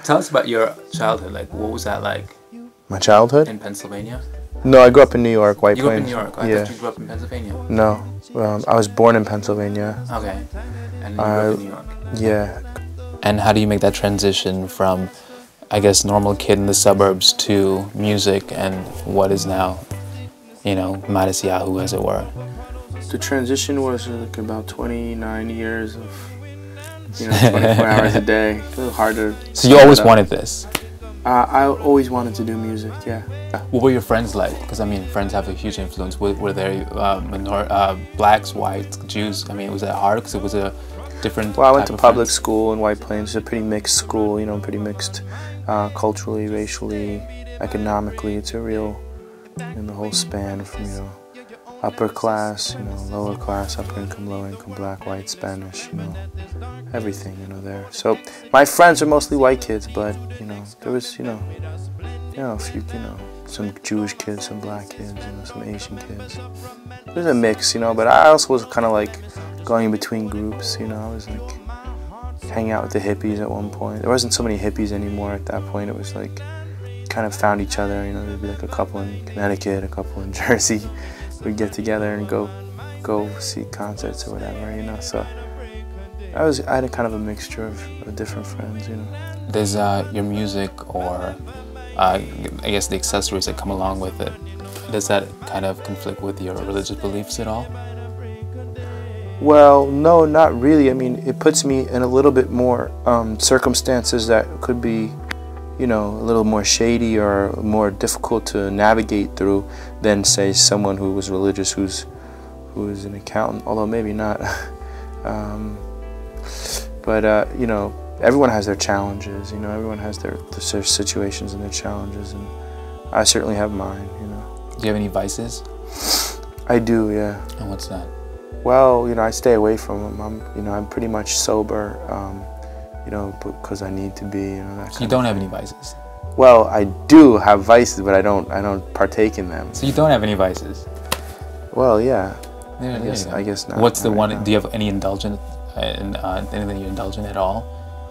Tell us about your childhood. Like, what was that like? My childhood? In Pennsylvania? No, I grew up in New York, White You grew up in Plains. New York? I thought you grew up in Pennsylvania. No, I was born in Pennsylvania. Okay. And you grew up in New York? Yeah. And how do you make that transition from, I guess, normal kid in the suburbs to music and what is now, you know, matisyahu, as it were? The transition was like about 29 years of, 24 hours a day. A little harder. So you always wanted this? I always wanted to do music, yeah. What were your friends like? Because, I mean, friends have a huge influence. Were there blacks, whites, Jews? I mean, was that hard because it was a different Well, I went to public friends? school in White Plains. It's a pretty mixed school, pretty mixed culturally, racially, economically. It's a real, in the whole span from, upper class, lower class, upper income, lower income, black, white, Spanish, everything, there. So my friends are mostly white kids, but, there was, a few, some Jewish kids, some black kids, some Asian kids. It was a mix, but I also was kind of like going in between groups, I was like hanging out with the hippies at one point. There wasn't so many hippies anymore at that point. It was like, kind of found each other, there'd be like a couple in Connecticut, a couple in Jersey. We'd get together and go see concerts or whatever, so I had a kind of a mixture of different friends, Does your music or I guess the accessories that come along with it, does that kind of conflict with your religious beliefs at all? Well, no, not really. I mean, it puts me in a little bit more circumstances that could be, a little more shady or more difficult to navigate through than, say, someone who was religious who is an accountant, although maybe not. But everyone has their challenges, everyone has their situations and their challenges, and I certainly have mine, Do you have any vices? I do, yeah. And what's that? Well, I stay away from them. I'm pretty much sober, because I need to be, that So you don't have any vices? Well, I do have vices, but I don't partake in them. So you don't have any vices? Well, yeah. There I guess not. What's the one? Now. Do you have any indulgent in anything that you indulge in at all?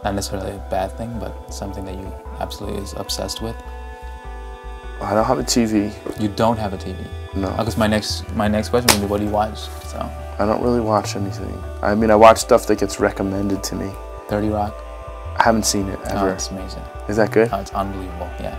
Not necessarily a bad thing, but something that you absolutely is obsessed with. I don't have a TV. You don't have a TV? No. Because my next question would be, what do you watch? So. I don't really watch anything. I mean, I watch stuff that gets recommended to me. 30 Rock? I haven't seen it ever. Oh, it's amazing. Is that good? Oh, it's unbelievable. Yeah.